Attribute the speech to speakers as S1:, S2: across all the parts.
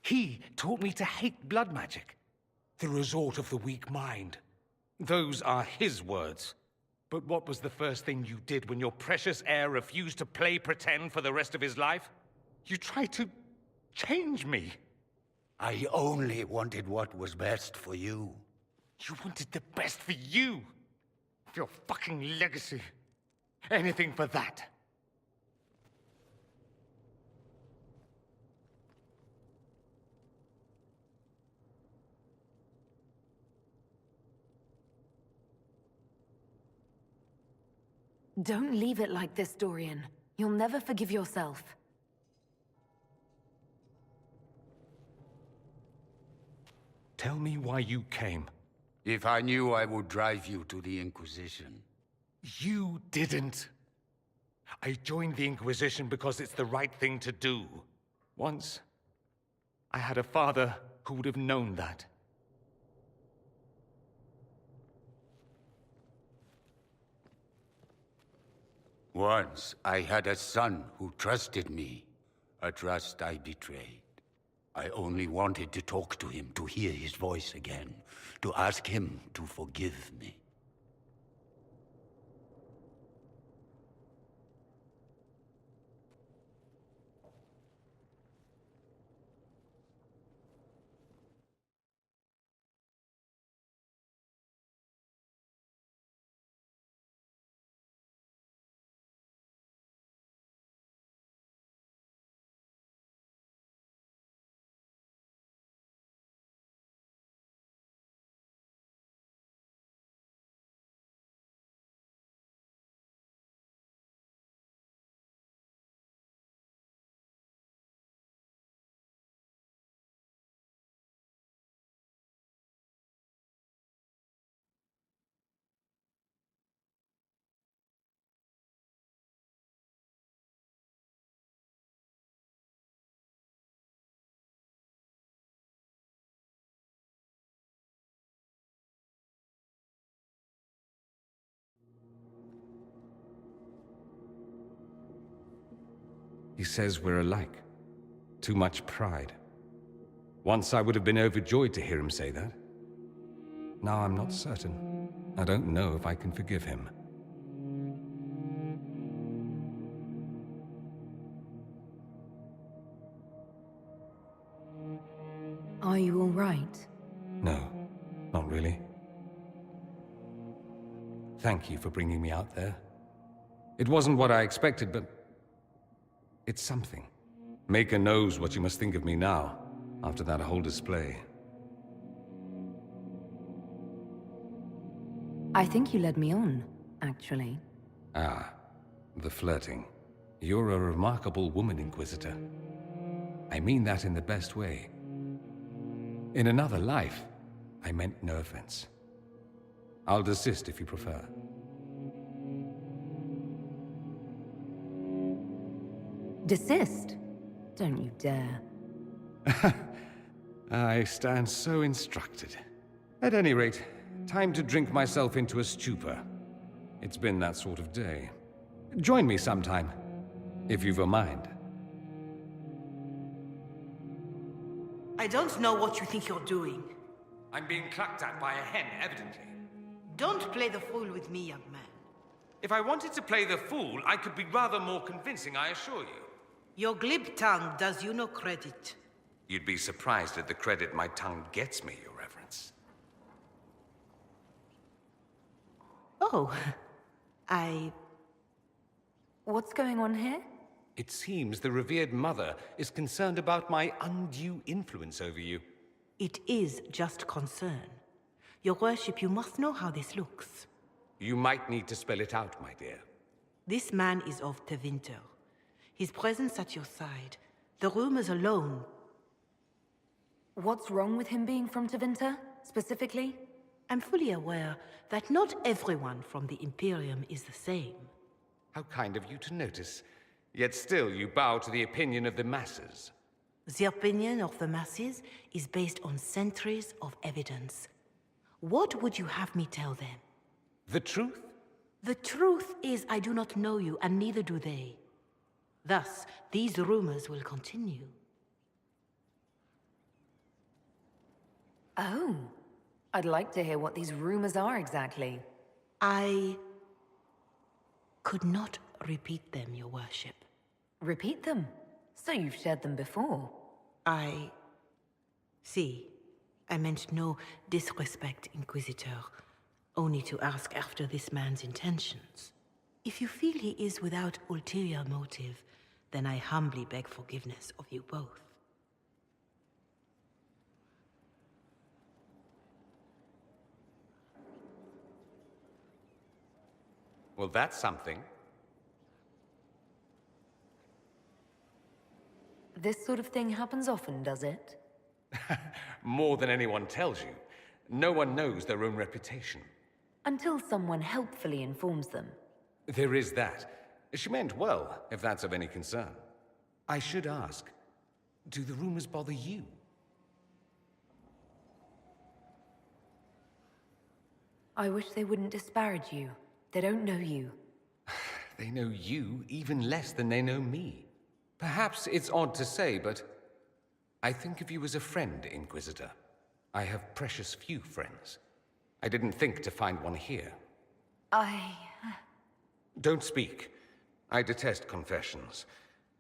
S1: He taught me to hate blood magic. The resort of the weak mind. Those are his words. But what was the first thing you did when your precious heir refused to play pretend for the rest of his life? You tried to change me.
S2: I only wanted what was best for you.
S1: You wanted the best for you. For your fucking legacy. Anything for that.
S3: Don't leave it like this, Dorian. You'll never forgive yourself.
S1: Tell me why you came.
S2: If I knew, I would drive you to the Inquisition.
S1: You didn't. I joined the Inquisition because it's the right thing to do. Once, I had a father who would have known that.
S2: Once, I had a son who trusted me. A trust I betrayed. I only wanted to talk to him, to hear his voice again, to ask him to forgive me.
S1: He says we're alike. Too much pride. Once I would have been overjoyed to hear him say that. Now I'm not certain. I don't know if I can forgive him.
S3: Are you all right?
S1: No, not really. Thank you for bringing me out there. It wasn't what I expected, but it's something. Maker knows what you must think of me now, after that whole display.
S3: I think you led me on, actually.
S1: Ah, the flirting. You're a remarkable woman, Inquisitor. I mean that in the best way. In another life, I meant no offense. I'll desist if you prefer.
S3: Desist? Don't you dare.
S1: I stand so instructed. At any rate, time to drink myself into a stupor. It's been that sort of day. Join me sometime, if you've a mind.
S4: I don't know what you think you're doing.
S1: I'm being clucked at by a hen, evidently.
S4: Don't play the fool with me, young man.
S1: If I wanted to play the fool, I could be rather more convincing, I assure you.
S4: Your glib tongue does you no credit.
S1: You'd be surprised at the credit my tongue gets me, Your Reverence.
S4: Oh,
S3: What's going on here?
S1: It seems the revered mother is concerned about my undue influence over you.
S4: It is just concern. Your worship, you must know how this looks.
S1: You might need to spell it out, my dear.
S4: This man is of Tevinter. His presence at your side, the rumors alone.
S3: What's wrong with him being from Tevinter, specifically?
S4: I'm fully aware that not everyone from the Imperium is the same.
S1: How kind of you to notice. Yet still you bow to the opinion of the masses.
S4: The opinion of the masses is based on centuries of evidence. What would you have me tell them?
S1: The truth?
S4: The truth is I do not know you, and neither do they. Thus, these rumors will continue.
S3: Oh. I'd like to hear what these rumors are exactly.
S4: I could not repeat them, Your Worship.
S3: Repeat them. So you've shared them before.
S4: See, I meant no disrespect, Inquisitor. Only to ask after this man's intentions. If you feel he is without ulterior motive, then I humbly beg forgiveness of you both.
S1: Well, that's something.
S3: This sort of thing happens often, does it?
S1: More than anyone tells you. No one knows their own reputation.
S3: Until someone helpfully informs them.
S1: There is that. She meant well, if that's of any concern. I should ask, do the rumors bother you?
S3: I wish they wouldn't disparage you. They don't know you.
S1: They know you even less than they know me. Perhaps it's odd to say, but I think of you as a friend, Inquisitor. I have precious few friends. I didn't think to find one here. Don't speak. I detest confessions,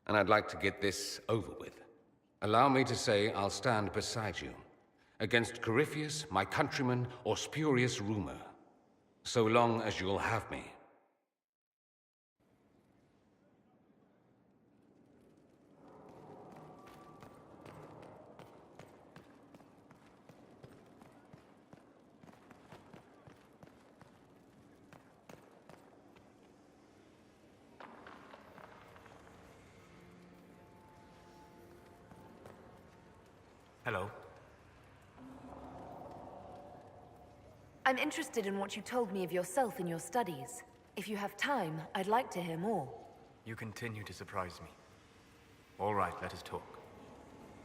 S1: and I'd like to get this over with. Allow me to say I'll stand beside you, against Corypheus, my countryman, or spurious rumor, so long as you'll have me.
S5: Hello.
S3: I'm interested in what you told me of yourself and your studies. If you have time, I'd like to hear more.
S5: You continue to surprise me. All right, let us talk.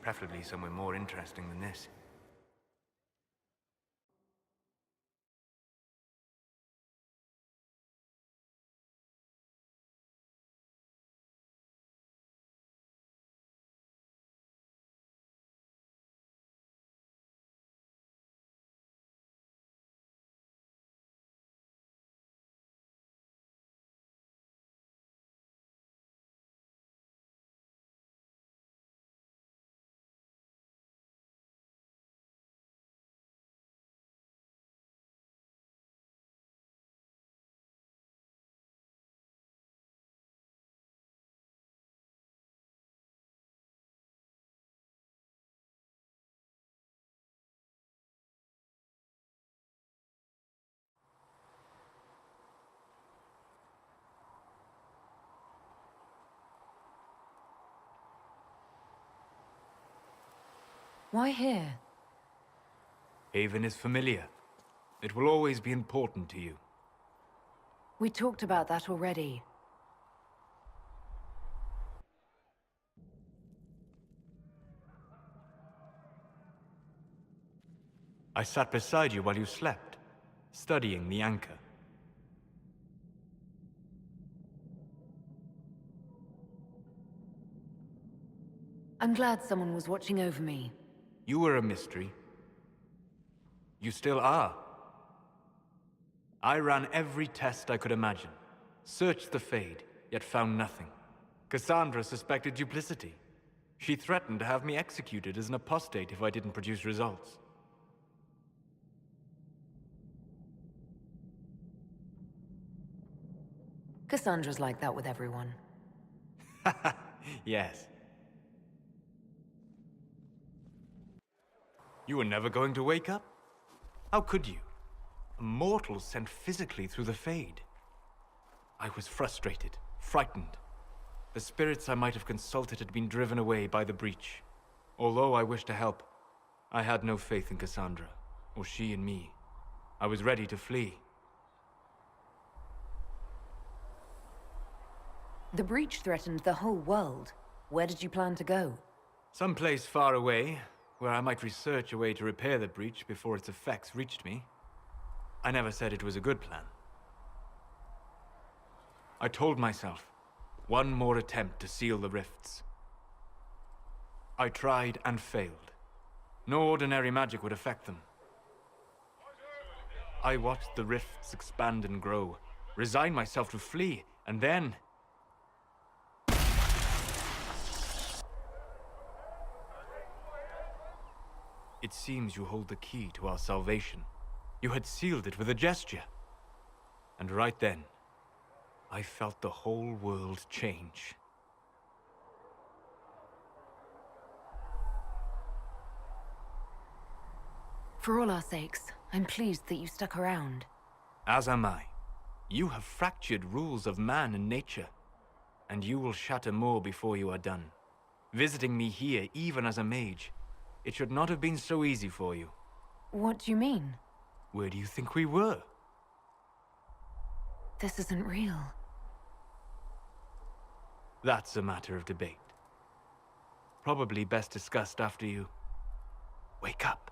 S5: Preferably somewhere more interesting than this.
S3: Why here?
S5: Haven is familiar. It will always be important to you.
S3: We talked about that already.
S5: I sat beside you while you slept, studying the anchor.
S3: I'm glad someone was watching over me.
S5: You were a mystery. You still are. I ran every test I could imagine. Searched the Fade, yet found nothing. Cassandra suspected duplicity. She threatened to have me executed as an apostate if I didn't produce results.
S3: Cassandra's like that with everyone.
S5: Yes. You were never going to wake up? How could you? A mortal sent physically through the Fade. I was frustrated, frightened. The spirits I might have consulted had been driven away by the breach. Although I wished to help, I had no faith in Cassandra, or she in me. I was ready to flee.
S3: The breach threatened the whole world. Where did you plan to go?
S5: Someplace far away, where I might research a way to repair the breach before its effects reached me. I never said it was a good plan. I told myself, one more attempt to seal the rifts. I tried and failed. No ordinary magic would affect them. I watched the rifts expand and grow, resigned myself to flee, and then... It seems you hold the key to our salvation. You had sealed it with a gesture. And right then, I felt the whole world change.
S3: For all our sakes, I'm pleased that you stuck around.
S5: As am I. You have fractured rules of man and nature, and you will shatter more before you are done. Visiting me here, even as a mage, it should not have been so easy for you.
S3: What do you mean?
S5: Where do you think we were?
S3: This isn't real.
S5: That's a matter of debate. Probably best discussed after you wake up.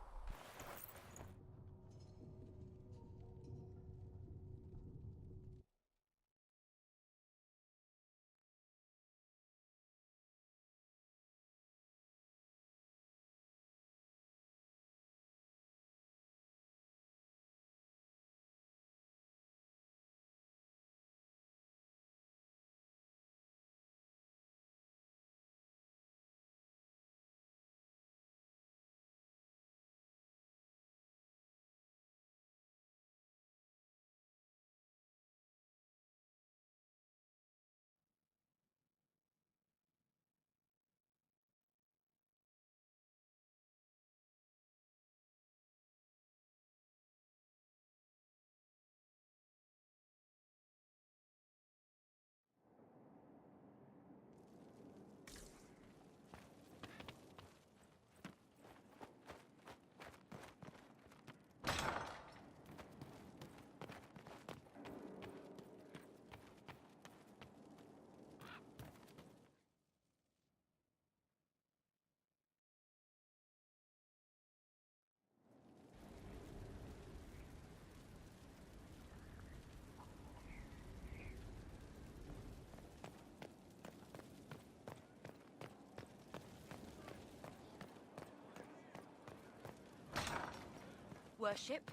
S3: Worship?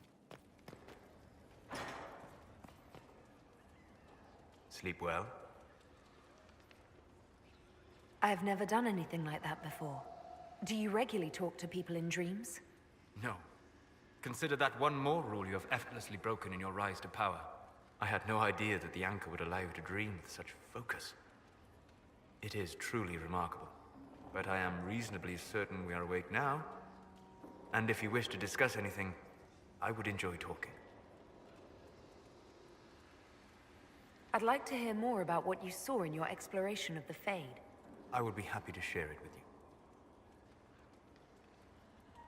S5: Sleep well?
S3: I've never done anything like that before. Do you regularly talk to people in dreams?
S5: No. Consider that one more rule you have effortlessly broken in your rise to power. I had no idea that the anchor would allow you to dream with such focus. It is truly remarkable. But I am reasonably certain we are awake now. And if you wish to discuss anything, I would enjoy talking.
S3: I'd like to hear more about what you saw in your exploration of the Fade.
S5: I would be happy to share it with you.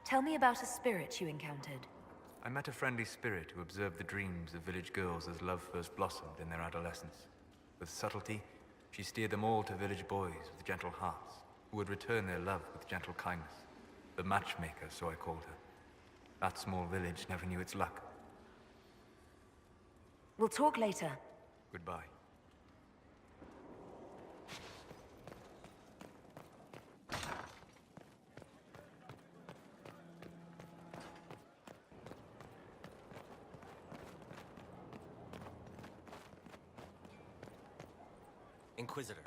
S3: Tell me about a spirit you encountered.
S5: I met a friendly spirit who observed the dreams of village girls as love first blossomed in their adolescence. With subtlety, she steered them all to village boys with gentle hearts, who would return their love with gentle kindness. The matchmaker, so I called her. That small village never knew its luck.
S3: We'll talk later.
S5: Goodbye.
S6: Inquisitor.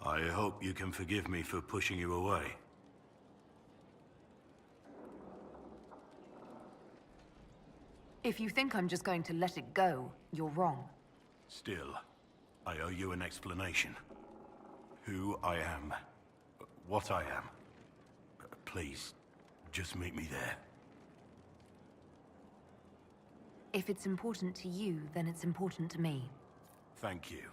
S7: I hope you can forgive me for pushing you away.
S3: If you think I'm just going to let it go, you're wrong.
S7: Still, I owe you an explanation. Who I am. What I am. Please, just meet me there.
S3: If it's important to you, then it's important to me.
S7: Thank you.